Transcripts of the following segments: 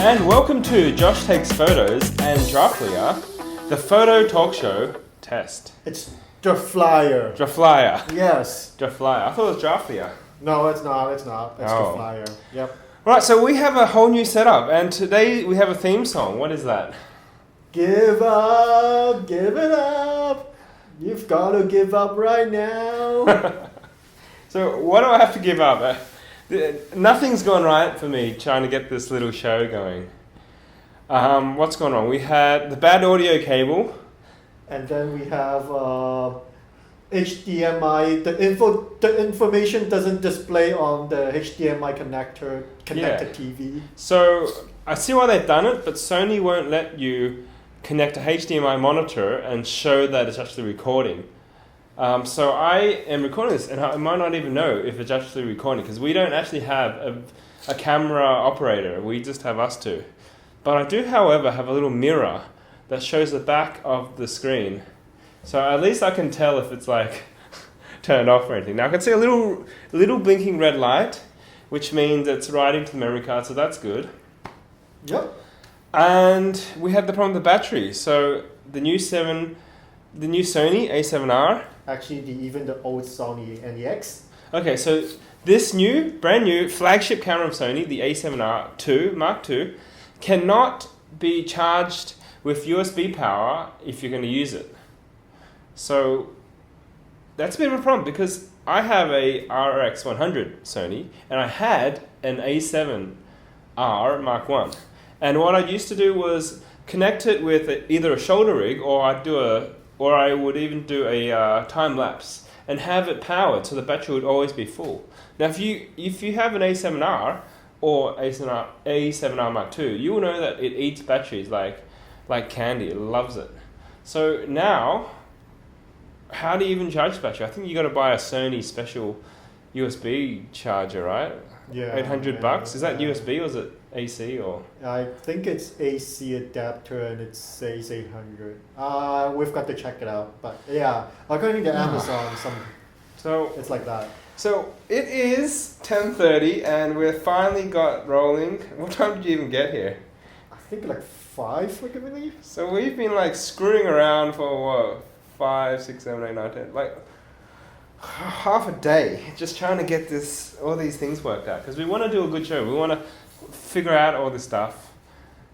And welcome to Josh Takes Photos and Draflier, the photo talk show test. It's Draflier. Draflier. Yes. Draflier. I thought it was Draflier. No, it's not. It's Draflier. Yep. Right, so we have a whole new setup, and today we have a theme song. What is that? Give up, give it up. You've got to give up right now. So what do I have to give up? Nothing's gone right for me trying to get this little show going. What's going on? We had the bad audio cable. And then we have HDMI. The information doesn't display on the HDMI connected TV. So I see why they've done it, but Sony won't let you connect a HDMI monitor and show that it's actually recording. So I am recording this, and I might not even know if it's actually recording because we don't actually have a camera operator. We just have us two. But I do, however, have a little mirror that shows the back of the screen. So at least I can tell if it's like turned off or anything. Now I can see a little blinking red light, which means it's writing to the memory card, so that's good. Yep. And we had the problem with the battery. So the new Sony A7R. Actually, even the old Sony NEX. Okay, so this brand new flagship camera of Sony, the A7R Mark II, cannot be charged with USB power if you're going to use it. So that's a bit of a problem because I have a RX100 Sony and I had an A7R Mark I. And what I used to do was connect it with either a shoulder rig or I would even do a time lapse and have it powered so the battery would always be full. Now if you have an A7R or A7R Mark II, you will know that it eats batteries like candy. It loves it. So now, how do you even charge the battery? I think you got to buy a Sony special USB charger, right? Yeah. $800. Is that USB or is it AC or? I think it's AC adapter and it says 800. We've got to check it out, but yeah, according to Amazon, So it's like that. So it is 10:30 and we're finally got rolling. What time did you even get here? I think like 5, I believe. So we've been like screwing around for what? 5, 6, 7, 8, 9, 10, like half a day, just trying to get all these things worked out because we want to do a good show. We want to figure out all this stuff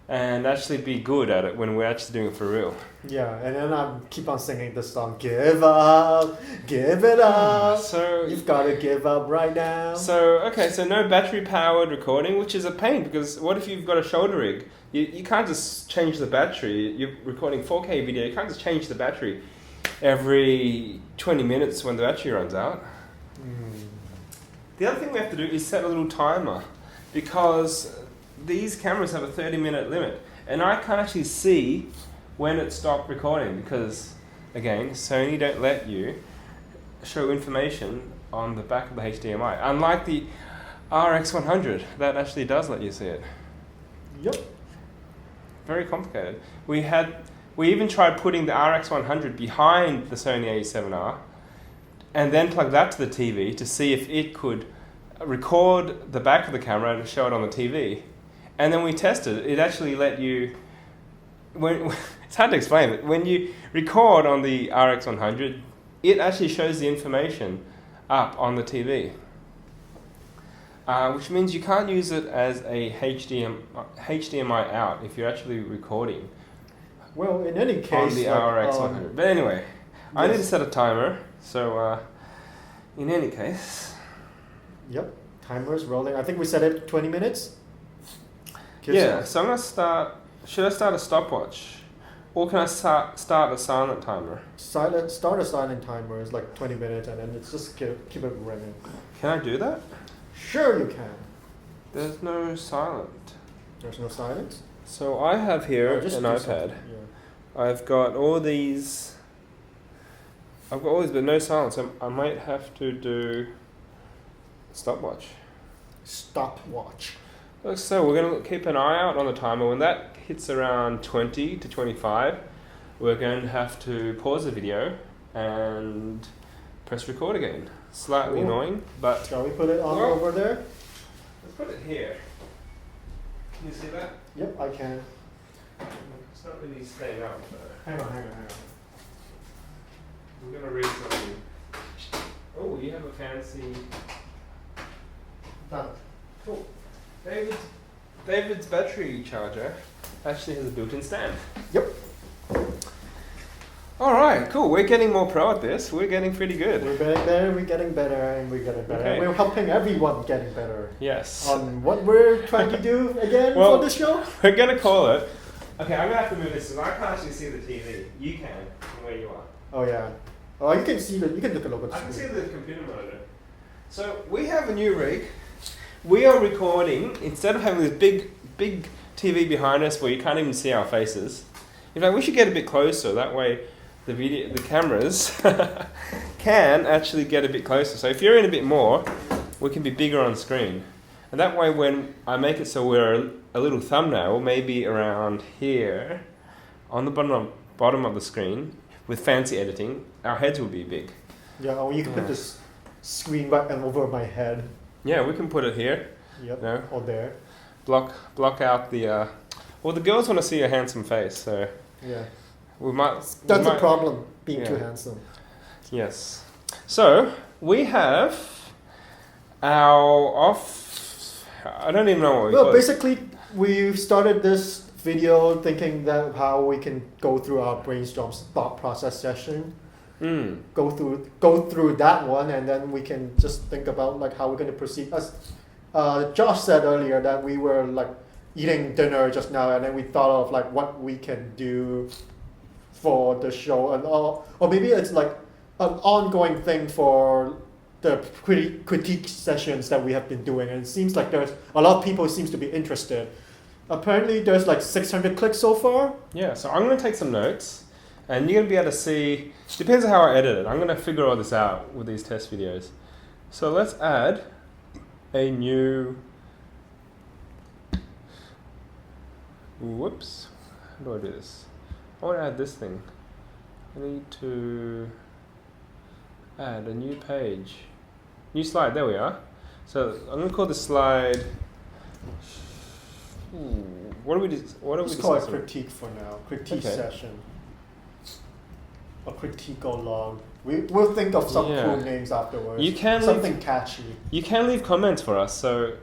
and actually be good at it when we're actually doing it for real. Yeah, and then I keep on singing the song, give up, give it up. So you've got to give up right now. So no battery powered recording, which is a pain because what if you've got a shoulder rig? You can't just change the battery. You're recording 4K video. You can't just change the battery every 20 minutes when the battery runs out. The other thing we have to do is set a little timer because these cameras have a 30-minute limit and I can't actually see when it stopped recording because, again, Sony don't let you show information on the back of the HDMI. Unlike the RX100, that actually does let you see it. Yep. Very complicated. We even tried putting the RX100 behind the Sony A7R and then plug that to the TV to see if it could record the back of the camera and show it on the TV. And then we tested it. It actually let you... it's hard to explain, but when you record on the RX100, it actually shows the information up on the TV. Which means you can't use it as a HDMI out if you're actually recording. Well, in any case, on the RX100. But anyway, I need to set a timer. So, in any case. Yep, timer's rolling. I think we set it 20 minutes. Yeah, so I'm going to start. Should I start a stopwatch? Or can I start a silent timer? Start a silent timer is like 20 minutes and then it's just keep it ringing. Can I do that? Sure you can. There's no silent. There's no silence? So I have here an iPad. Yeah. I've got all these, but no silence. I might have to do stopwatch. Stopwatch. So we're going to keep an eye out on the timer. When that hits around 20 to 25, we're going to have to pause the video and press record again. Slightly annoying, but... Shall we put it on over there? Let's put it here. Can you see that? Yep, I can. It's not really staying up though. Hang on. We're gonna read something. Oh, you have a fancy. Done. Cool. David's battery charger actually has a built-in stand. Yep. All right, cool. We're getting more pro at this. We're getting pretty good. We're getting better, and we're getting better. Okay. We're helping everyone getting better. Yes. On what we're trying to do again for the show? We're gonna call it. Okay, I'm gonna have to move this because I can't actually see the TV. You can from where you are. Oh yeah. Oh, you can see you can look at the I can see screen. the computer monitor. So we have a new rig. We are recording instead of having this big TV behind us where you can't even see our faces. In fact, we should get a bit closer. That way, the cameras can actually get a bit closer. So if you're in a bit more, we can be bigger on screen. And that way, when I make it so we're a little thumbnail, maybe around here, on the bottom of the screen, with fancy editing, our heads will be big. Yeah, or you can put this screen right over my head. Yeah, we can put it here. Yep. No. Or there. Block out the. Well, the girls want to see your handsome face, so Yeah. we might. That's a problem, being too Yeah. handsome. Yes. So we have our off. I don't even know what we call Well, it. basically, we started this video thinking that how we can go through our brainstorm thought process session. Go through that one, and then we can just think about like how we're going to proceed. As Josh said earlier, that we were like eating dinner just now, and then we thought of like what we can do for the show, and or maybe it's like an ongoing thing for the critique sessions that we have been doing. And it seems like there's a lot of people seems to be interested. Apparently, there's like 600 clicks so far. Yeah. So I'm going to take some notes, and you're going to be able to see. Depends on how I edit it. I'm going to figure all this out with these test videos. So let's add a new. Whoops. How do I do this? I want to add this thing. I need to add a new page. New slide. There we are. So I'm going to call this slide. What do we do? Let's call it critique for now. Critique session. Or critique or log. We'll think of some cool names afterwards. You can something catchy. You can leave comments for us. So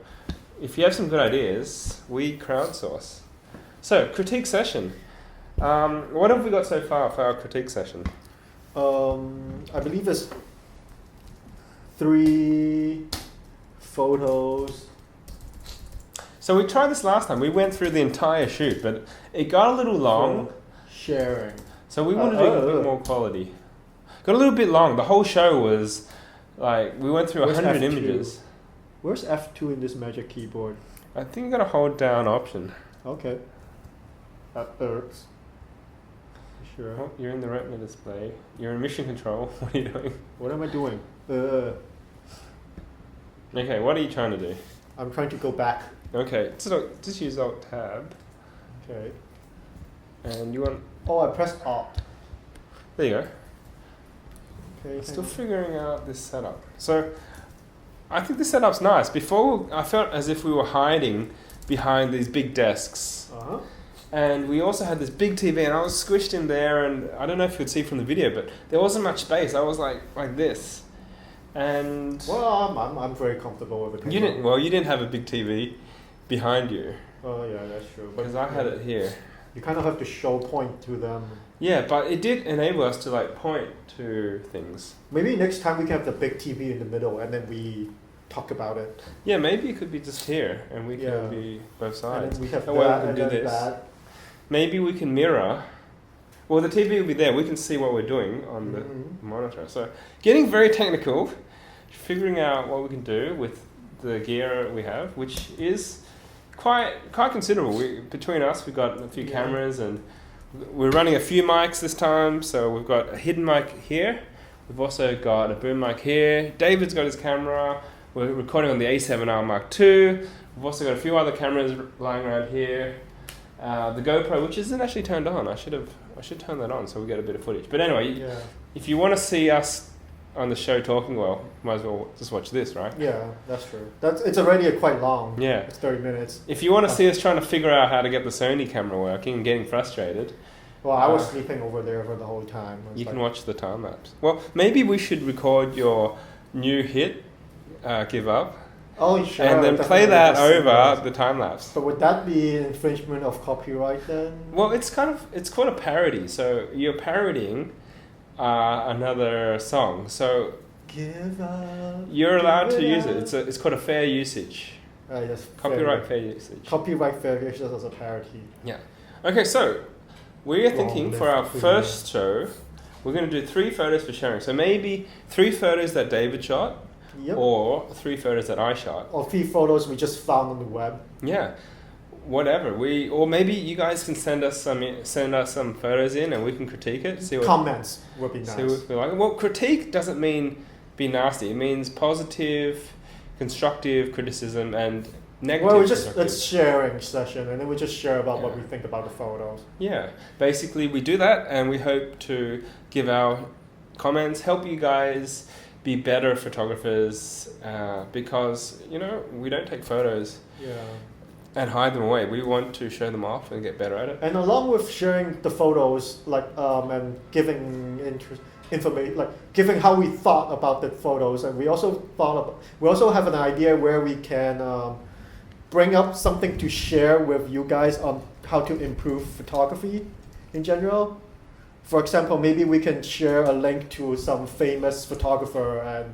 if you have some good ideas, we crowdsource. So critique session. What have we got so far for our critique session? I believe it's 3 photos. So we tried this last time. We went through the entire shoot, but it got a little long. Sharing. So we wanted to do a bit more quality. Got a little bit long. The whole show was like, we went through 100 images. Where's F2 in this magic keyboard? I think you got to hold down Option. Okay. That irks. Sure. Oh, you're in the retina display. You're in mission control. What are you doing? What am I doing? Okay, what are you trying to do? I'm trying to go back. Okay, so just use Alt Tab. Okay. And you want... Oh, I pressed Alt. There you go. Okay. Still figuring out this setup. So, I think this setup's nice. Before, I felt as if we were hiding behind these big desks. Uh-huh. And we also had this big TV, and I was squished in there, and I don't know if you could see from the video, but there wasn't much space. I was like this. And... Well, I'm very comfortable with it. You didn't have a big TV behind you. Oh, yeah, that's true. Because I had it here. You kind of have to point to them. Yeah, but it did enable us to like point to things. Maybe next time we can have the big TV in the middle, and then we talk about it. Yeah, maybe it could be just here, and we can be both sides. And then we have that way that, we can and do then this. that. Maybe we can mirror. Well, the TV will be there. We can see what we're doing on the monitor. So, getting very technical, figuring out what we can do with the gear we have, which is quite considerable. Between us, we've got a few cameras, and we're running a few mics this time. So we've got a hidden mic here. We've also got a boom mic here. David's got his camera. We're recording on the A7R Mark II. We've also got a few other cameras lying around here. The GoPro, which isn't actually turned on. I should turn that on so we get a bit of footage. But anyway, if you want to see us on the show talking well, might as well just watch this, right? Yeah, that's true. It's already quite long. Yeah. It's 30 minutes. If you want to see us trying to figure out how to get the Sony camera working and getting frustrated, well, I was sleeping over there for the whole time. You can watch the time lapse. Well, maybe we should record your new hit, Give Up. Oh, sure. And then play that over the time lapse. But would that be infringement of copyright then? Well, it's called a parody. So you're parodying another song. So Give up. You're allowed to use it. It's called a fair usage. Yes. Copyright fair usage. Copyright fair usage as a parody. Yeah. Okay, so we're thinking for our first show, we're going to do 3 photos for sharing. So maybe 3 photos that David shot. Yep. Or 3 photos that I shot. Or 3 photos we just found on the web. Yeah, whatever. Or maybe you guys can send us some photos in, and we can critique it. Comments would be nice. See what we like. Well, critique doesn't mean be nasty. It means positive, constructive criticism and negative. Well, it's sharing session, and then we just share about what we think about the photos. Yeah, basically we do that, and we hope to give our comments, help you guys be better photographers, because we don't take photos and hide them away. We want to show them off and get better at it. And along with sharing the photos, and giving information, giving how we thought about the photos, and we also have an idea where we can bring up something to share with you guys on how to improve photography in general. For example, maybe we can share a link to some famous photographer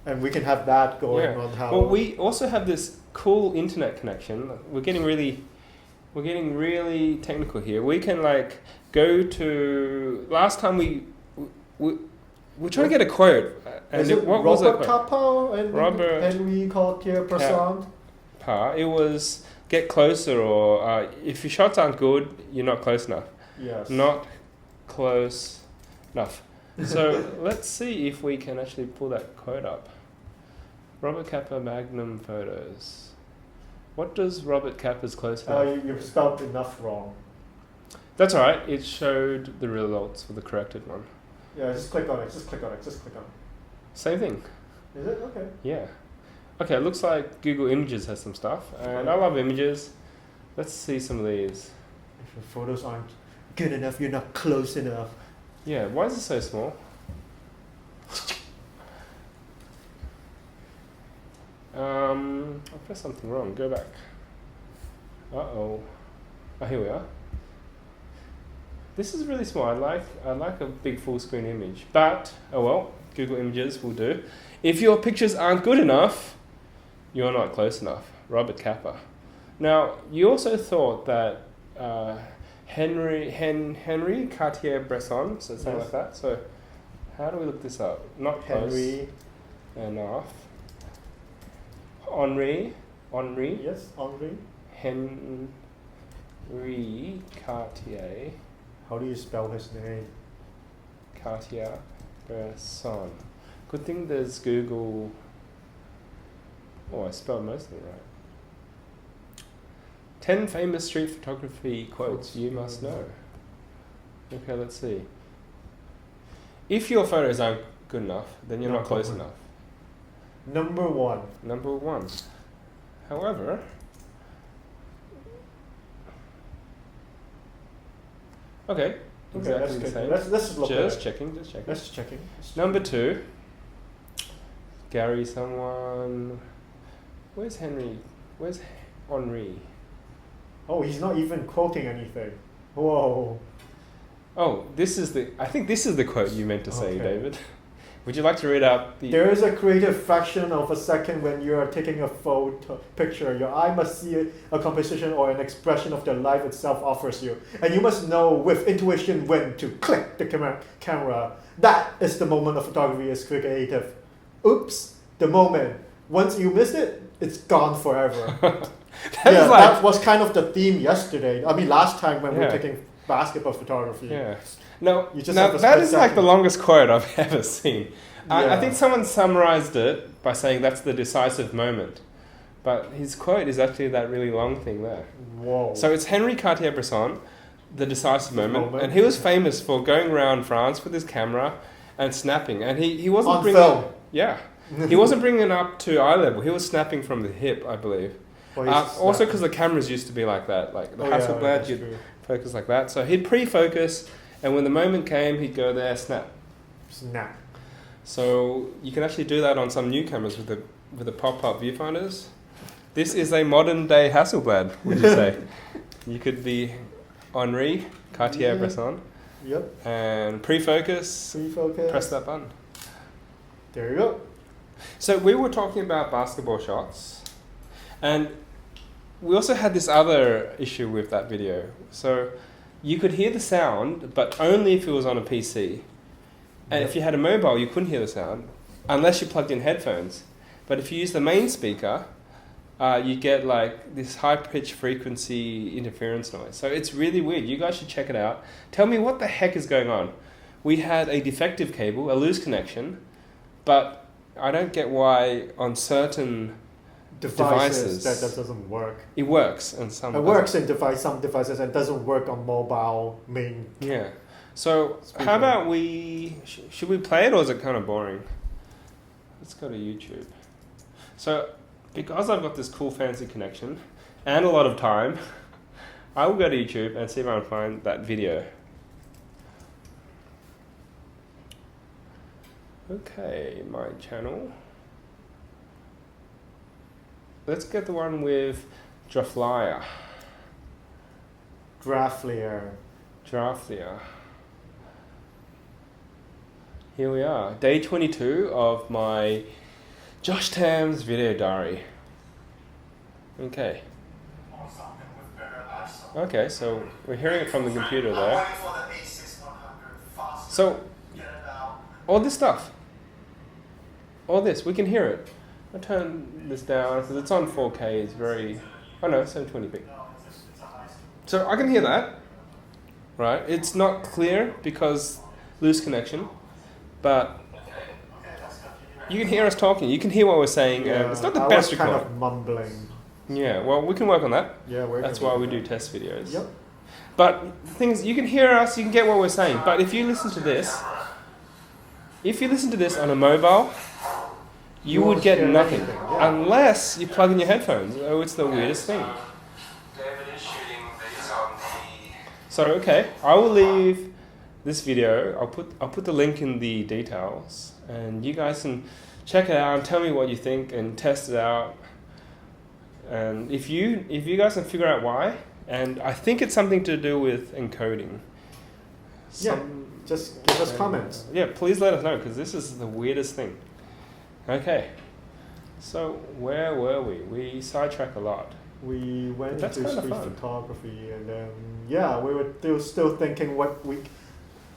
and we can have that going on how. Well, we also have this cool internet connection. We're getting really technical here. We can go to last time we're trying to get a quote. And what was it? Robert Capa and Henry Cartier-Bresson. It was get closer, or if your shots aren't good, you're not close enough. Yes. Not close enough. So let's see if we can actually pull that quote up. Robert Capa Magnum photos. What does Robert Capa's close enough? You spelled enough wrong. That's alright. It showed the results for the corrected one. Yeah, just click on it. Same thing. Is it? Okay. Yeah. Okay, it looks like Google Images has some stuff. And I love images. Let's see some of these. If your photos aren't good enough, you're not close enough. Yeah, why is it so small? I pressed something wrong. Go back. Uh-oh. Oh, here we are. This is really small. I like a big full screen image. But, oh well, Google Images will do. If your pictures aren't good enough, you're not close enough. Robert Capa. Now, you also thought that Henry Cartier-Bresson, so something like that. So, how do we look this up? Not close enough. Henri. Yes, Henri. Henri Cartier. How do you spell his name? Cartier-Bresson. Good thing there's Google. Oh, I spelled most of it right. 10 famous street photography quotes you must know. Okay, let's see. If your photos aren't good enough, then you're not close enough. Number 1. However, okay, exactly the same. Let's look at it. Just checking. Let's checking. Number 2, Gary someone. Where's Henry? Where's Henri? Oh, he's not even quoting anything. Whoa. Oh, I think this is the quote you meant to say, David. Would you like to read out the... There is a creative fraction of a second when you are taking a picture. Your eye must see a composition or an expression of the life itself offers you. And you must know with intuition when to click the camera. That is the moment of photography is creative. Oops, the moment. Once you miss it, it's gone forever. That was kind of the theme yesterday. I mean, last time when we were taking basketball photography. Yeah. Now that is like the longest quote I've ever seen. I think someone summarized it by saying that's the decisive moment. But his quote is actually that really long thing there. Whoa. So it's Henri Cartier-Bresson, the decisive moment. And he was famous for going around France with his camera and snapping, and he wasn't On bringing film. yeah, he wasn't bringing it up to eye level. He was snapping from the hip, I believe. Also because the cameras used to be like that, like the Hasselblad, you'd focus like that. So he'd pre-focus, and when the moment came, he'd go there, snap. So you can actually do that on some new cameras with the pop-up viewfinders. This is a modern day Hasselblad, would you say? You could be Henri, Cartier-Bresson. Yep. And pre-focus, press that button. There you go. So we were talking about basketball shots, and we also had this other issue with that video. So you could hear the sound, but only if it was on a PC. And if you had a mobile, you couldn't hear the sound, unless you plugged in headphones. But if you use the main speaker, you get like this high-pitched frequency interference noise. So it's really weird. You guys should check it out. Tell me what the heck is going on. We had a defective cable, a loose connection, but I don't get why on certain devices that doesn't work. It works and some. It works in some devices and doesn't work on mobile main. Yeah. So how about should we play it, or is it kind of boring? Let's go to YouTube. So because I've got this cool fancy connection and a lot of time, I will go to YouTube and see if I can find that video. Okay, my channel. Let's get the one with Draflier. Draflier. Here we are, day 22 of my Josh Tam's video diary. Okay. Okay, so we're hearing it from the computer there. So, all this stuff. All this, we can hear it. I'll turn this down because it's on 4K, it's very, oh no, 720p. So I can hear that, right? It's not clear because loose connection, but you can hear us talking. You can hear what we're saying. Yeah, it's not the best recording. Kind of mumbling. Yeah, well, we can work on that. Yeah, that's why we do test videos. Yep. But the thing is, you can hear us, you can get what we're saying. But if you listen to this, on a mobile, you would get nothing unless you plug in your headphones. Oh, it's the weirdest thing. So okay, I will leave this video. I'll put the link in the details, and you guys can check it out and tell me what you think and test it out. And if you guys can figure out why, and I think it's something to do with encoding. Just give us comments. Yeah, please let us know, because this is the weirdest thing. Okay, so where were we? We sidetrack a lot. We went into street photography, and then we were still thinking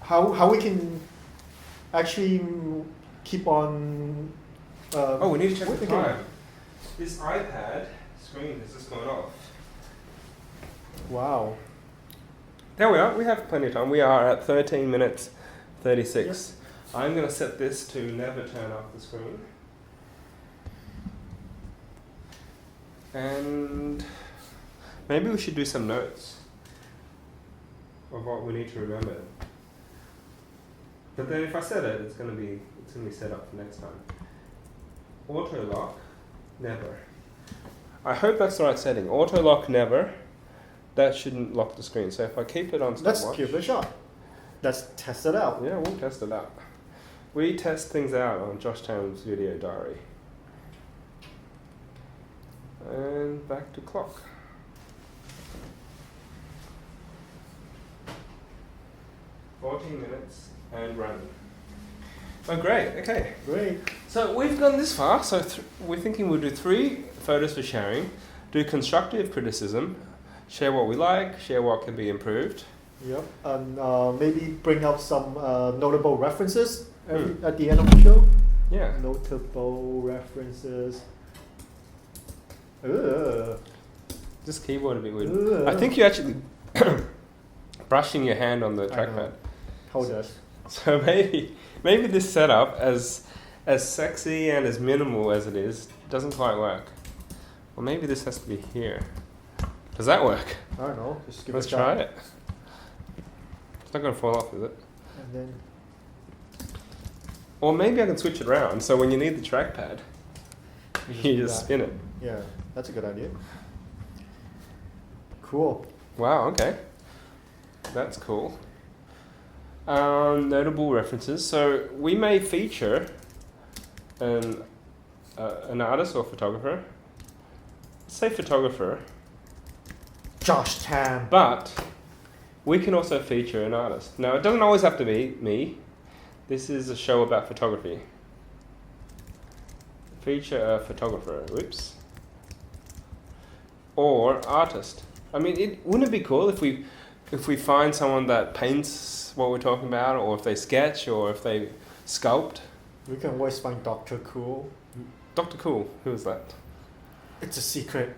how we can actually keep on. We need to check the time. This iPad screen has just gone off. Wow. There we are. We have plenty of time. We are at 13 minutes 36. Yep. I'm going to set this to never turn off the screen. And maybe we should do some notes of what we need to remember. But then if I set it, it's going to be set up for next time. Auto lock, never. I hope that's the right setting. Auto lock, never. That shouldn't lock the screen. So if I keep it on stopwatch. Let's give it a shot. Let's test it out. Yeah, we'll test it out. We test things out on Josh Tam's video diary. And back to clock. $14 minutes and running. Oh, great. Okay. Great. So we've gone this far. So we're thinking we'll do 3 photos for sharing, do constructive criticism, share what we like, share what can be improved. Yep. And maybe bring up some notable references at the end of the show. Yeah. Notable references. This keyboard a bit weird. I think you're actually brushing your hand on the trackpad. Hold us. So maybe this setup, as sexy and as minimal as it is, doesn't quite work. Well, maybe this has to be here. Does that work? I don't know. Just give Let's it a shot. try it. It's not going to fall off, is it? And then Or maybe I can switch it around, so when you need the trackpad, you just spin it. Yeah, that's a good idea. Cool. Wow, okay. That's cool. Notable references. So we may feature an artist or photographer. Let's say photographer. Josh Tam. But we can also feature an artist. Now, it doesn't always have to be me. This is a show about photography. Feature a photographer. Whoops. Or artist. I mean, wouldn't it be cool if we find someone that paints what we're talking about, or if they sketch, or if they sculpt? We can always find Dr. Cool. Dr. Cool, who is that? It's a secret.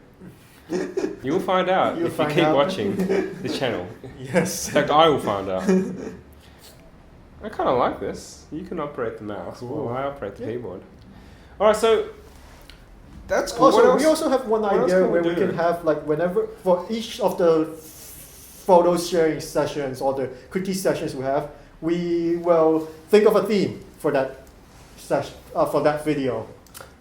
You'll find out You'll if find you keep out. watching the channel. Yes. In fact, I will find out. I kind of like this. You can operate the mouse while I operate the keyboard. Alright, so that's cool. Also, we also have one idea can we where we do? can have, like, whenever, for each of the photo sharing sessions or the critique sessions we have, we will think of a theme for that session, for that video.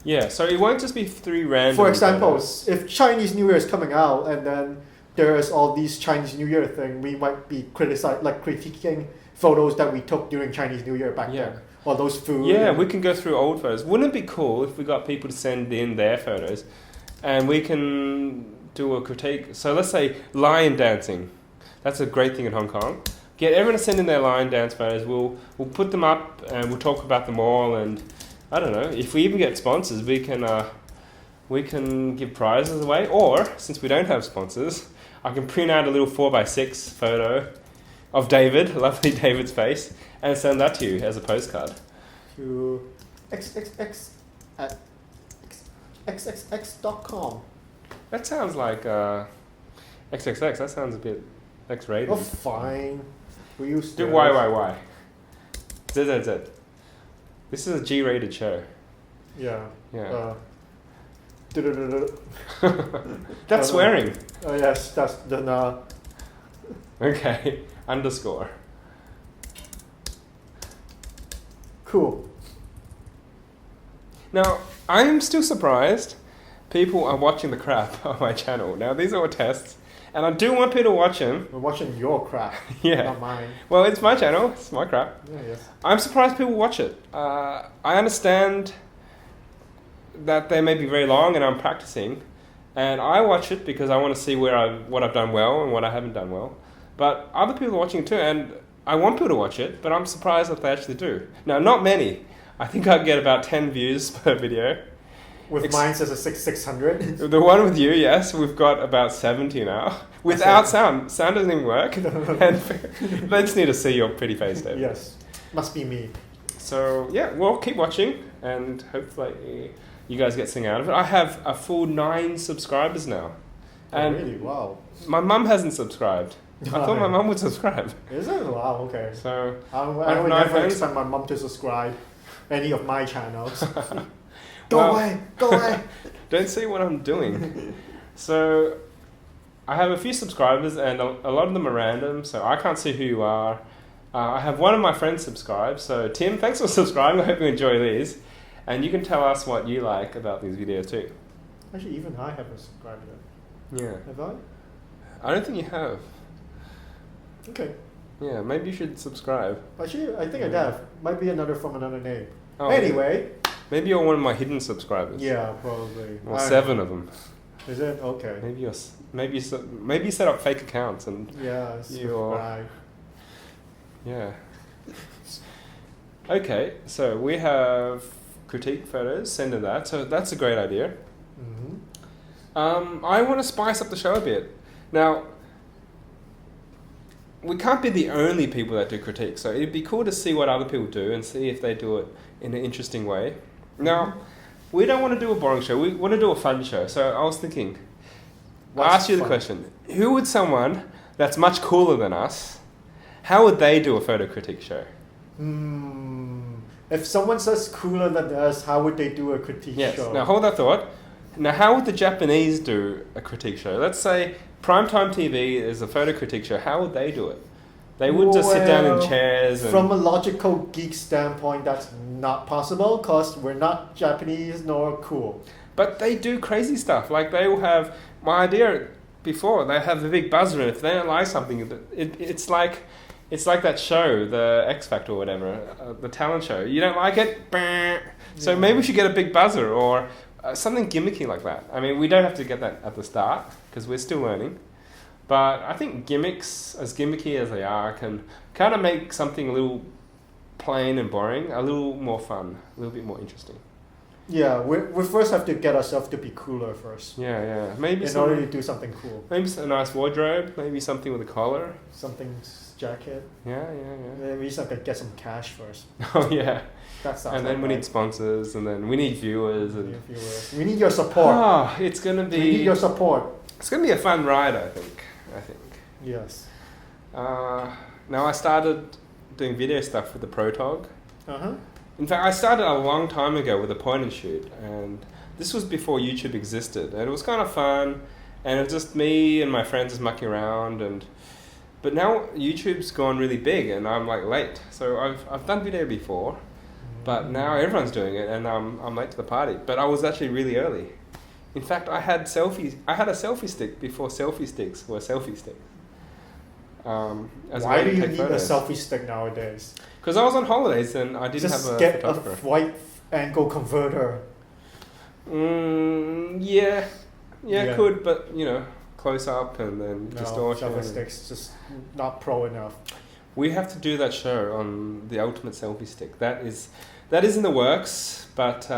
Yeah, so it won't just be 3 random. For example, photos. if Chinese New Year is coming out and then there's all these Chinese New Year thing, we might be critiquing photos that we took during Chinese New Year back then, or those food. Yeah, we can go through old photos. Wouldn't it be cool if we got people to send in their photos, and we can do a critique? So let's say lion dancing. That's a great thing in Hong Kong. Get everyone to send in their lion dance photos. We'll put them up and we'll talk about them all. And I don't know, if we even get sponsors, we can give prizes away. Or since we don't have sponsors, I can print out a little 4x6 photo of David, lovely David's face, and send that to you as a postcard. To xxx at xxx.com. That sounds like XXX. That sounds a bit X-rated. Oh, fine. We used Do to. YYY. ZZZ. This is a G-rated show. Yeah. Yeah. no. That's swearing. Oh yes, that's the. Okay. Underscore. Cool. Now, I'm still surprised people are watching the crap on my channel. Now, these are all tests, and I do want people to watch them. We're watching your crap. Yeah. Not mine. Well, it's my channel. It's my crap. Yeah, yes. I'm surprised people watch it. I understand that they may be very long and I'm practicing, and I watch it because I want to see what I've done well and what I haven't done well. But other people are watching it too, and I want people to watch it, but I'm surprised that they actually do. Now, not many. I think I get about 10 views per video. With mine says a 600. The one with you, yes, we've got about 70 now. Without sound. Sound doesn't even work. And they just need to see your pretty face, David. Yes. Must be me. So, yeah, well, keep watching, and hopefully you guys get something out of it. I have a full 9 subscribers now. And oh, really? Wow. my mum hasn't subscribed. I thought my mum would subscribe. Is it? Wow, okay. So I have would 9 never friends. expect my mum to subscribe any of my channels. Well, Go away! Don't see what I'm doing. So I have a few subscribers, and a lot of them are random, so I can't see who you are. I have one of my friends subscribe, so Tim, thanks for subscribing. I hope you enjoy these. And you can tell us what you like about these videos too. Actually, even I haven't subscribed yet. Yeah. Have I? I don't think you have. Okay. Yeah, maybe you should subscribe. Actually, I think I have. Might be another from another name. Oh, anyway. Maybe you're one of my hidden subscribers. Yeah, probably. Or 7 of them. Is it? Okay. Maybe you set up fake accounts and Yeah, subscribe. Yeah. Okay, so we have critique photos. Send in that. So that's a great idea. Mm-hmm. I want to spice up the show a bit. Now, we can't be the only people that do critiques, so it'd be cool to see what other people do and see if they do it in an interesting way. Now, we don't want to do a boring show. We want to do a fun show. So I was thinking, I'll ask you the question. Who would someone that's much cooler than us, how would they do a photo critique show? If someone says cooler than us, how would they do a critique show? Now hold that thought. Now, how would the Japanese do a critique show? Let's say Primetime TV is a photo critique show. How would they do it? They would just sit down in Well, chairs. And From a logical geek standpoint, that's not possible because we're not Japanese nor cool. But they do crazy stuff. Like they will have my idea before. They have a big buzzer, and if they don't like something, it's like that show, the X Factor or whatever, the talent show. You don't like it, bah. So maybe we should get a big buzzer or something gimmicky like that. I mean, we don't have to get that at the start because we're still learning. But I think gimmicks, as gimmicky as they are, can kind of make something a little plain and boring a little more fun, a little bit more interesting. Yeah, we first have to get ourselves to be cooler first. Yeah. Maybe in order to do something cool. Maybe a nice wardrobe, maybe something with a collar. Something's jacket. Yeah. Maybe we just get some cash first. Oh yeah. That sounds and then we need sponsors, and then we need viewers. We need your support. Oh, it's gonna be. We need your support. It's gonna be a fun ride, I think. Yes. Now I started doing video stuff with the Protog. Uh-huh. In fact, I started a long time ago with a point and shoot, and this was before YouTube existed, and it was kind of fun, and it was just me and my friends just mucking around, but now YouTube's gone really big, and I'm like late. So I've done video before, but now everyone's doing it, and I'm late to the party. But I was actually really early. In fact, I had a selfie stick before selfie sticks were selfie sticks. Why do you need a selfie stick nowadays? Because I was on holidays and I didn't have a photographer. Just get a wide angle converter. Yeah, could, but close up and then distortion. Selfie sticks just not pro enough. We have to do that show on the ultimate selfie stick. That is in the works, but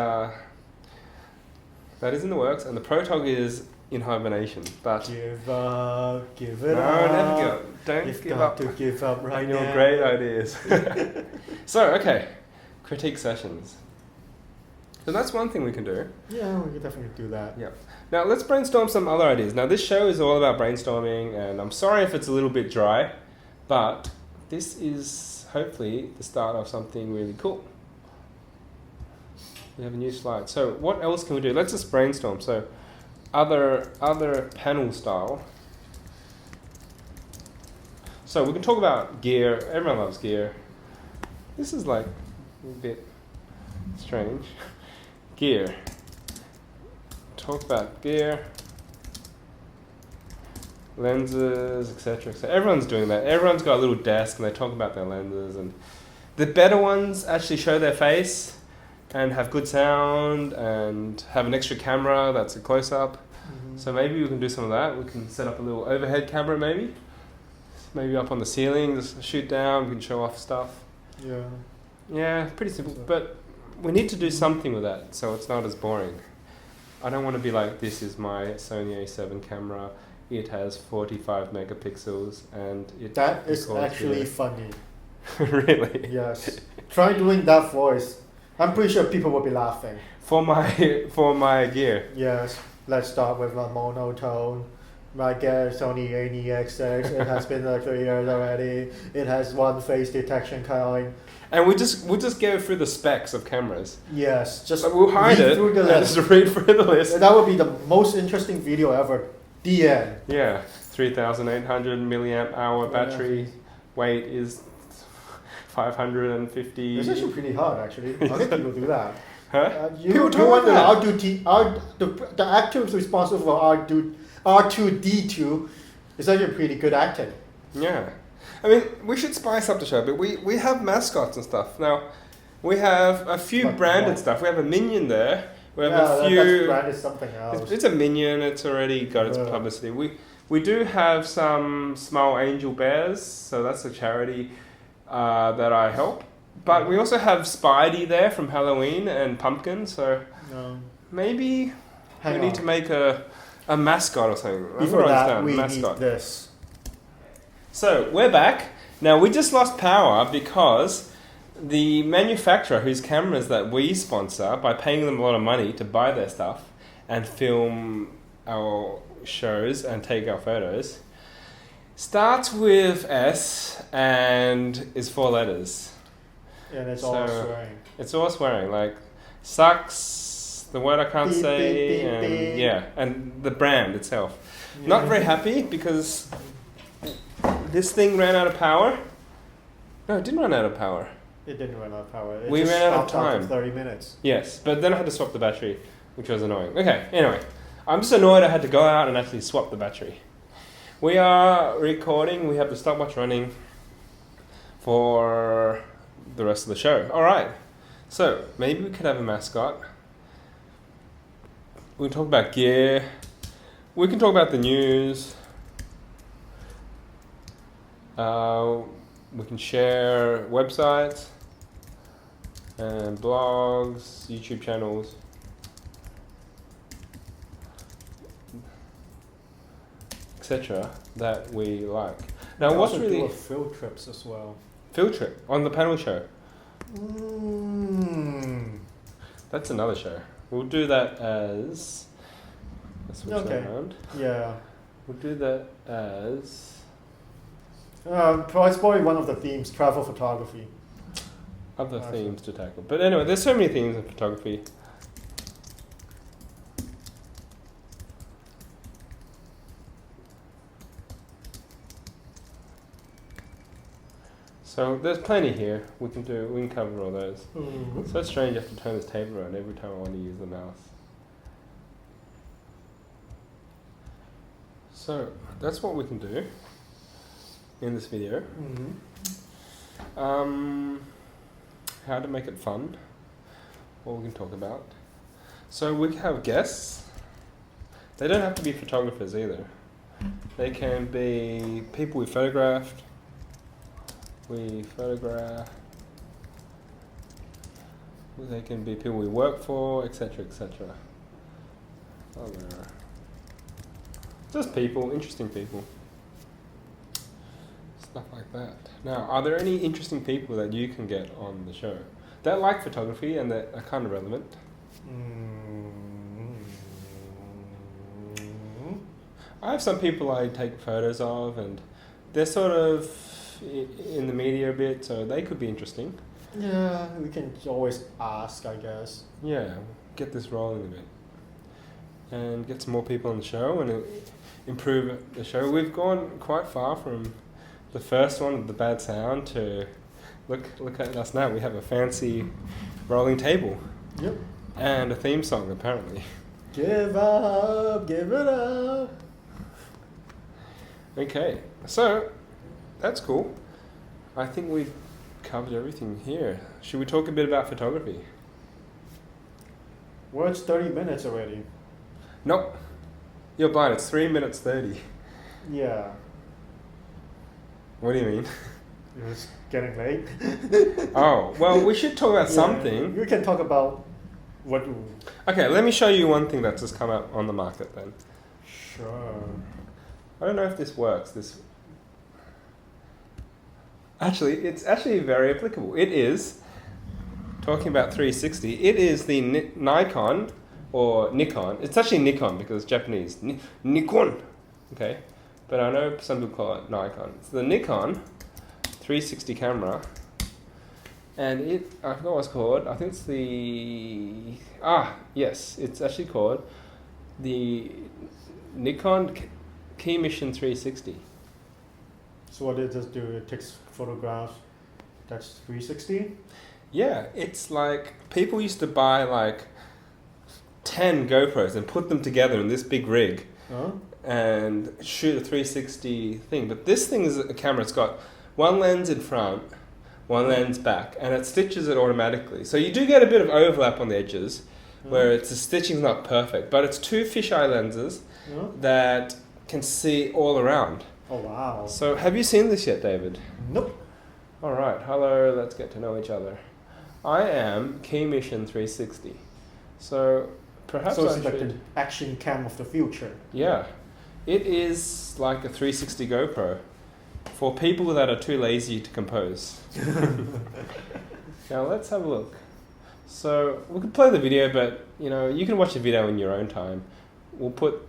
that is in the works, and the Protog is in hibernation. But give it up. No, never give up. Don't You've give got up to give up right on now. your great ideas. So, okay, critique sessions. So that's one thing we can do. Yeah, we can definitely do that. Yeah. Now let's brainstorm some other ideas. Now this show is all about brainstorming, and I'm sorry if it's a little bit dry, but this is hopefully the start of something really cool. We have a new slide. So what else can we do? Let's just brainstorm. So other panel style. So we can talk about gear. Everyone loves gear. This is like a bit strange. Gear. Talk about gear, lenses, etc. So everyone's doing that. Everyone's got a little desk and they talk about their lenses, and the better ones actually show their face and have good sound and have an extra camera that's a close-up. Mm-hmm. So maybe we can do some of that. We can set up a little overhead camera maybe up on the ceiling, just shoot down, we can show off stuff. Yeah, pretty simple, but we need to do something with that so it's not as boring. I don't want to be like, this is my Sony A7 camera, it has 45 megapixels and it That is actually funny. Really? Yes. Try doing that voice. I'm pretty sure people will be laughing. For my gear. Yes. Let's start with a monotone. My gear, Sony A9X6. It has been like 3 years already. It has one face detection kind. And we just go through the specs of cameras. Yes, just like we'll hide read it through the list. Just read through the list. That would be the most interesting video ever. The end. Yeah, 3,800 milliamp hour battery. Weight is 550. It's actually pretty hard, actually. How do people do that? Huh? You wonder the actor who's responsible for R2D2 is actually pretty good acting. Yeah. I mean, we should spice up the show, but we have mascots and stuff. Now, we have a few branded stuff. We have a Minion there. We have a few... that's branded something else. It's a Minion. It's already got its publicity. We do have some small angel bears, so that's a charity that I help. But we also have Spidey there from Halloween and Pumpkin, so maybe we need to make a mascot or something. Before that, we need this. So, we're back. Now, we just lost power because the manufacturer whose cameras that we sponsor, by paying them a lot of money to buy their stuff and film our shows and take our photos, starts with S and is 4 letters. And it's all swearing. It's all swearing, like sucks, the word I can't say, and the brand itself. Yeah. Not very happy because this thing ran out of power. No, it didn't run out of power. It didn't run out of power. It We just ran out of stopped after time. 30 minutes. Yes, but then I had to swap the battery, which was annoying. Okay, anyway. I'm just annoyed I had to go out and actually swap the battery. We are recording. We have the stopwatch running for the rest of the show. Alright. So, maybe we could have a mascot. We can talk about gear. We can talk about the news. We can share websites and blogs, YouTube channels, etc. that we like. Now, what's also really do field trips as well? Field trip on the panel show? Mm. That's another show. We'll do that as. Let's switch that around. Yeah. We'll do that as. It's probably one of the themes, travel photography. Other themes to tackle. But anyway, there's so many themes in photography. So there's plenty here. We can cover all those. Mm-hmm. It's so strange I have to turn this table around every time I want to use the mouse. So that's what we can do in this video. Mm-hmm. How to make it fun. What we can talk about. So we can have guests. They don't have to be photographers either. They can be people we photographed. They can be people we work for, etc., etc. Just people, interesting people. Stuff like that. Now, are there any interesting people that you can get on the show that like photography and that are kind of relevant? I have some people I take photos of, and they're sort of in the media a bit, so they could be interesting. Yeah, we can always ask, I guess. Yeah, get this rolling a bit. And get some more people on the show and improve the show. We've gone quite far from the first one, the bad sound, to look at us now. We have a fancy rolling table. Yep. And a theme song, apparently. Give up, give it up. Okay, so that's cool. I think we've covered everything here. Should we talk a bit about photography? Well, it's 30 minutes already. Nope. You're blind. It's 3 minutes 30. Yeah. What do you mean? It's getting late. Oh, well, we should talk about something. We can talk about what... Okay, let me show you one thing that's just come up on the market then. Sure. I don't know if this works. Actually, it's actually very applicable. It is, talking about 360, it is the Nikon, or Nikon. It's actually Nikon because it's Japanese. Nikon. Okay. But I know some people call it Nikon. It's the Nikon 360 camera. And I forgot what it's called. I think it's the... yes. It's actually called the Nikon Keymission 360. So what does it do? It takes photographs. That's 360? Yeah, it's like people used to buy like 10 GoPros and put them together in this big rig and shoot a 360 thing. But this thing is a camera. It's got one lens in front, one lens back, and it stitches it automatically. So you do get a bit of overlap on the edges where the stitching's not perfect, but it's two fisheye lenses that can see all around. Oh, wow. So have you seen this yet, David? Nope. All right, hello, let's get to know each other. I am Keymission 360. So perhaps So I it's like should... the action cam of the future. Yeah. It is like a 360 GoPro for people that are too lazy to compose. Now let's have a look. So we could play the video, but you can watch the video in your own time. We'll put,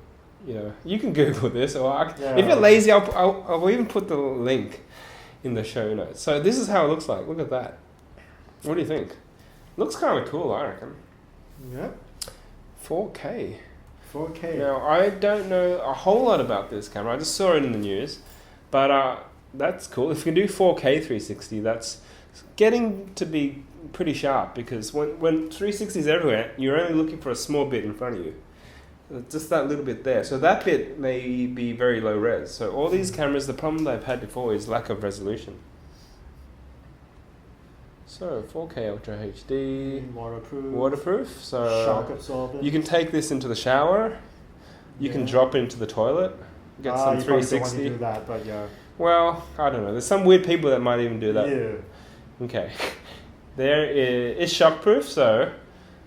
you can Google this, or if you're lazy, I'll even put the link in the show notes. So this is how it looks like. Look at that. What do you think? Looks kind of cool, I reckon. Yeah. 4K. 4K. Now, I don't know a whole lot about this camera. I just saw it in the news. But that's cool. If you can do 4K 360, that's getting to be pretty sharp, because when 360 is everywhere, you're only looking for a small bit in front of you. Just that little bit there. So that bit may be very low res. So all these cameras, the problem they've had before is lack of resolution. So 4K Ultra HD, waterproof. So shock absorbent. you can take this into the shower. You can drop it into the toilet. Get some you 360. don't want to do that, but yeah. Well, I don't know. There's some weird people that might even do that. Yeah. Okay. There is shockproof, so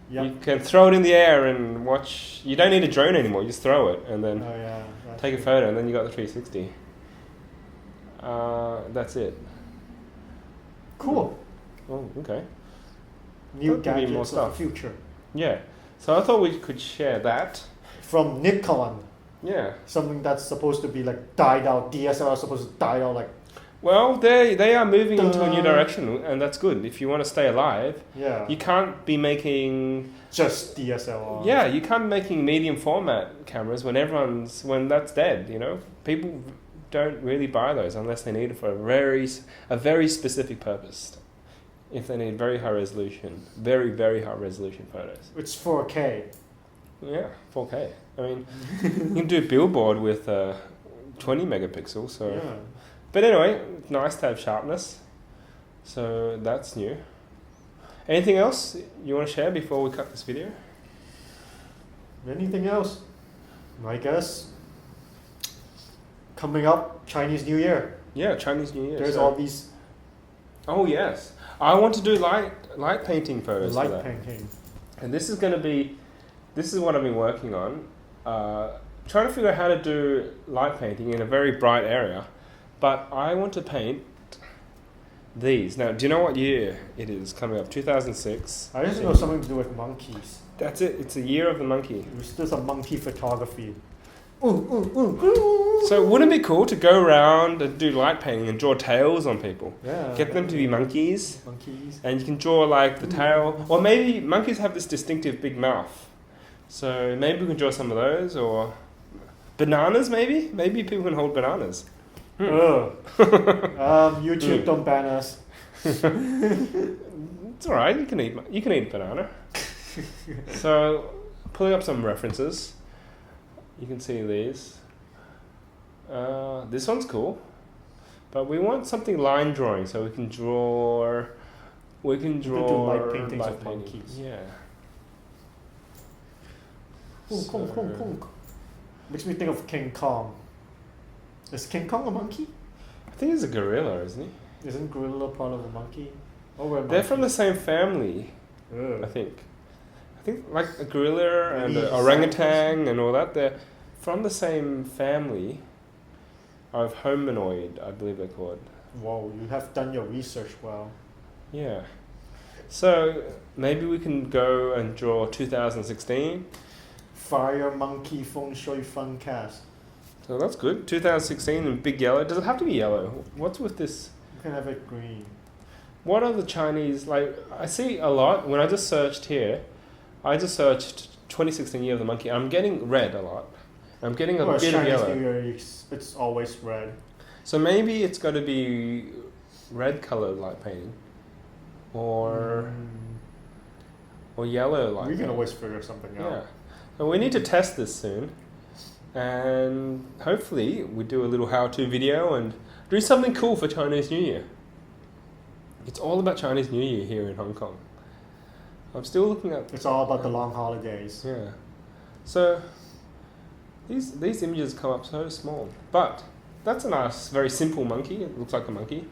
Yep. you can throw it in the air and watch. You don't need a drone anymore. You just throw it and then take a photo, and then you got the 360. That's it. Cool. Oh, okay. New That could be more gadgets of stuff. the future. Yeah. So I thought we could share that. From Nikon. Yeah. Something that's supposed to be like died out. DSLR is supposed to die out like. Well, they are moving into a new direction, and that's good. If you want to stay alive, Yeah. you can't be making Just DSLR. Yeah, you can't be making medium format cameras when that's dead. You know, people don't really buy those unless they need it for a very specific purpose. If they need very high resolution, very high resolution photos. It's 4K. Yeah, 4K. I mean, you can do billboard with 20 megapixels. So, Yeah. but anyway, it's nice to have sharpness. So that's new. Anything else you want to share before we cut this video? Anything else? I guess. Coming up, Chinese New Year. Yeah, Chinese New Year. There's so- all these Oh yes, I want to do light painting photos. for light that. painting. And this is what I've been working on. Trying to figure out how to do light painting in a very bright area, but I want to paint these. Now, do you know what year it is coming up? 2006. I just know something to do with monkeys. That's it. It's a year of the monkey. It's just a monkey photography. So wouldn't it be cool to go around and do light painting and draw tails on people? Yeah. Get them to be monkeys. Monkeys. And you can draw like the tail, or maybe monkeys have this distinctive big mouth. So maybe we can draw some of those, or bananas. Maybe people can hold bananas. YouTube don't ban us. It's all right. You can eat banana. So pulling up some references, you can see these. This one's cool, but we want something line drawing, so we can draw. We can draw do light paintings of monkeys. Yeah. Kong. Makes me think of King Kong. Is King Kong a monkey? I think he's a gorilla, isn't he? Isn't gorilla part of a monkey? Oh, we're They're from the same family, I think. I think like a gorilla and an orangutan and all that. They're from the same family of hominoid, I believe they're called. Whoa, you have done your research well. Yeah. So maybe we can go and draw 2016. Fire Monkey Feng Shui Funcast. So that's good. 2016 in big yellow. Does it have to be yellow? What's with this? You can have it green. What are the Chinese, like, I see a lot, when I just searched here, I just searched 2016 Year of the Monkey, I'm getting red a lot. I'm getting a bit of Chinese yellow. New Year, it's always red. So maybe it's got to be red colored light painting, or yellow light We can painting. always figure something out. Yeah. So we need to test this soon, and hopefully we do a little how-to video and do something cool for Chinese New Year. It's all about Chinese New Year here in Hong Kong. I'm still looking at... It's all about the long holidays. Yeah. So these images come up so small, but that's a nice, very simple monkey. It looks like a monkey.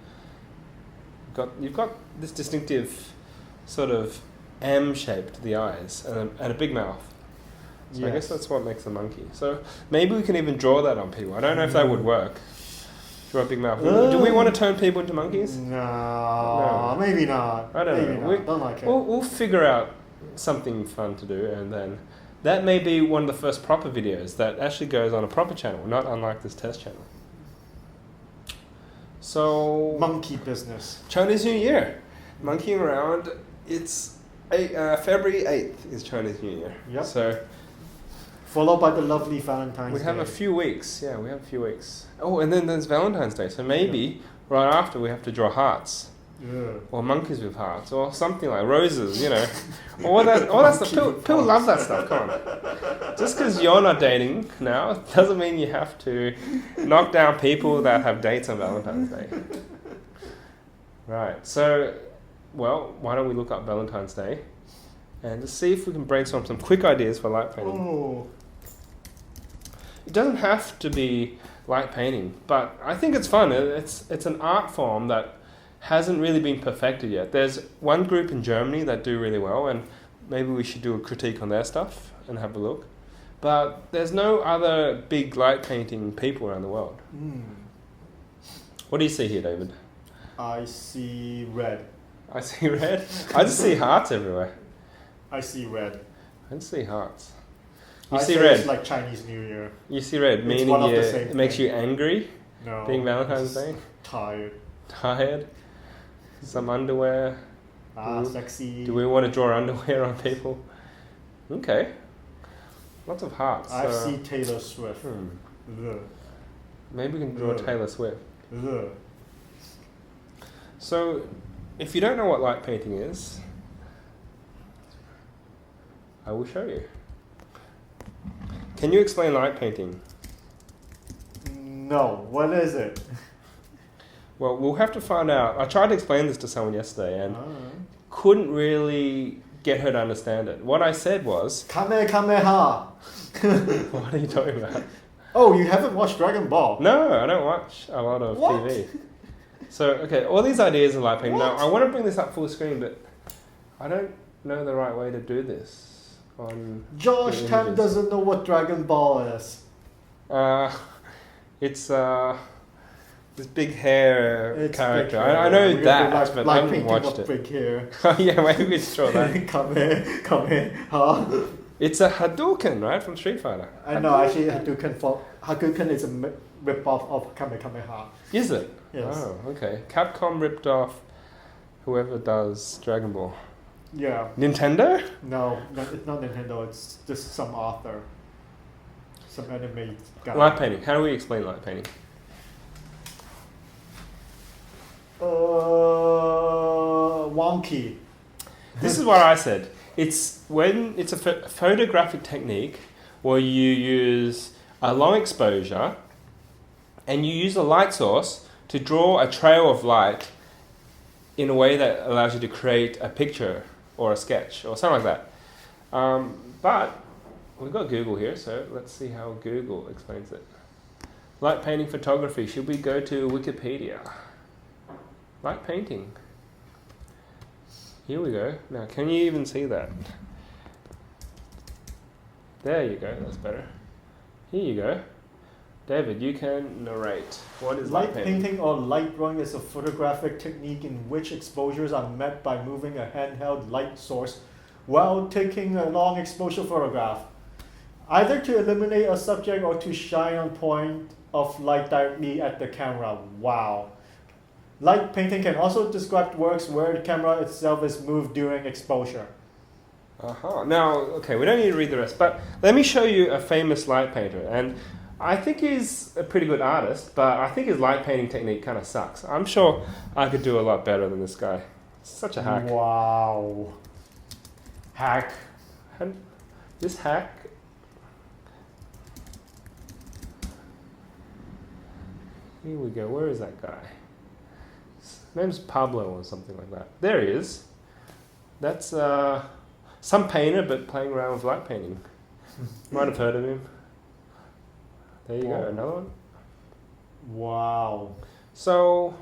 You've got this distinctive sort of M shape to the eyes and a big mouth. So I guess that's what makes a monkey. So maybe we can even draw that on people. I don't know if that would work. Draw a big mouth. Do we want to turn people into monkeys? No, maybe not. I don't know. Don't like it. We'll figure out something fun to do, and then that may be one of the first proper videos that actually goes on a proper channel, not unlike this test channel. So Monkey business. Chinese New Year, monkeying around. It's February 8th is Chinese New Year. Yep. So Followed by the lovely Valentine's We Day. have a few weeks. Yeah, we have a few weeks. Oh, and then there's Valentine's Day. So maybe right after we have to draw hearts. Yeah. Or monkeys with hearts, or something like roses, you know. All that stuff. People love that stuff, come on. Just because you're not dating now doesn't mean you have to knock down people that have dates on Valentine's Day. Right, so, well, why don't we look up Valentine's Day and just see if we can brainstorm some quick ideas for light painting. Oh. It doesn't have to be light painting, but I think it's fun. It's an art form that hasn't really been perfected yet. There's one group in Germany that do really well, and maybe we should do a critique on their stuff and have a look. But there's no other big light painting people around the world. What do you see here, David? I see red. I see red. I just see hearts everywhere. I see red. I just see hearts. I see say red. It's like Chinese New Year. You see red, It's meaning one of the same it makes thing. you angry, No. being Valentine's Day, Tired. tired, some underwear. Sexy. Do we want to draw underwear on people? Okay. Lots of hearts. I see Taylor Swift. Ugh. Maybe we can draw Ugh. Taylor Swift. Ugh. So, if you don't know what light painting is, I will show you. Can you explain light painting? No. What is it? Well, we'll have to find out. I tried to explain this to someone yesterday and couldn't really get her to understand it. What I said was... Kamehameha. What are you talking about? Oh, you haven't watched Dragon Ball? No, I don't watch a lot of What? TV. So, okay, all these ideas are light painting. What? Now, I want to bring this up full screen, but I don't know the right way to do this on Josh the Tam images. doesn't know what Dragon Ball is. It's this big hair It's character. big hair. I know We're gonna that, do but light I haven't painting watched of it. Big hair. Yeah, maybe we should draw that. Kamehameha. It's a Hadouken, right, from Street Fighter. I know, actually, Hadouken is a rip-off of Kamehameha. Is it? Yes. Oh, okay. Capcom ripped off whoever does Dragon Ball. Yeah. Nintendo? No, it's not Nintendo. It's just some author. Some anime guy. Light painting. How do we explain light painting? Wonky. This is what I said. It's when it's a photographic technique where you use a long exposure and you use a light source to draw a trail of light in a way that allows you to create a picture or a sketch or something like that. But we've got Google here, so let's see how Google explains it. Light painting photography. Should we go to Wikipedia? Light painting. Here we go. Now, can you even see that? There you go. That's better. Here you go. David, you can narrate. What is light painting? Painting or light drawing is a photographic technique in which exposures are met by moving a handheld light source while taking a long exposure photograph, either to illuminate a subject or to shine on point of light directly at the camera. Wow. Light painting can also describe works where the camera itself is moved during exposure. Now, okay, we don't need to read the rest, but let me show you a famous light painter. And I think he's a pretty good artist, but I think his light painting technique kind of sucks. I'm sure I could do a lot better than this guy. Such a hack. Wow. Hack. And this hack... Here we go. Where is that guy? His name's Pablo or something like that. There he is. That's some painter, but playing around with light painting. Might have heard of him. There you go, another one. Wow. So,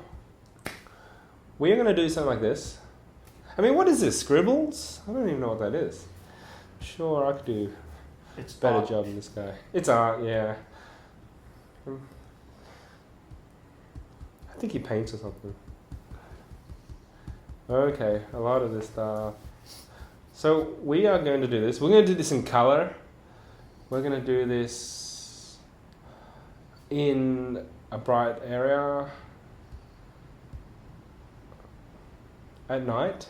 we're going to do something like this. I mean, what is this? Scribbles? I don't even know what that is. Sure, I could do It's a better art. job than this guy. It's art, yeah. I think he paints or something. Okay, a lot of this stuff. So we are going to do this. We're going to do this in color. We're going to do this in a bright area at night.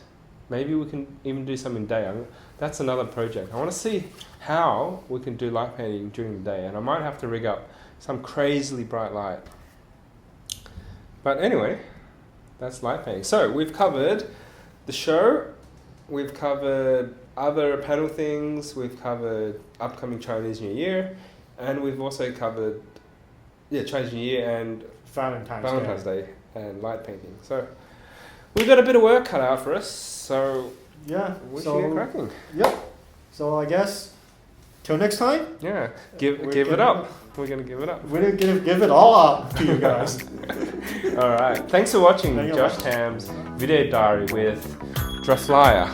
Maybe we can even do some in day. That's another project. I want to see how we can do light painting during the day, and I might have to rig up some crazily bright light. But anyway, that's light painting. So we've covered the show, we've covered other panel things, we've covered upcoming Chinese New Year, and we've also covered Chinese New Year and Valentine's Day and light painting. So we've got a bit of work cut out for us, so yeah, we should get cracking. Yep. So I guess till next time. Yeah, give it up. We're gonna give it up. We're gonna give it all up to you guys. All right. Thanks for watching Josh Tam's video diary with Draflier.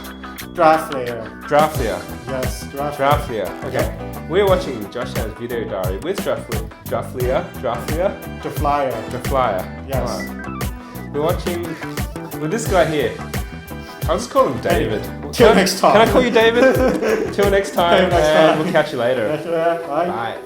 Draflier. Yes, Draflier. Okay. We're watching Josh Tam's video diary with Draflier. Yes. Right. We're watching with this guy here. I'll just call him David. Till next time. Can I call you David? Till next time, and we'll catch you later. Bye. Bye.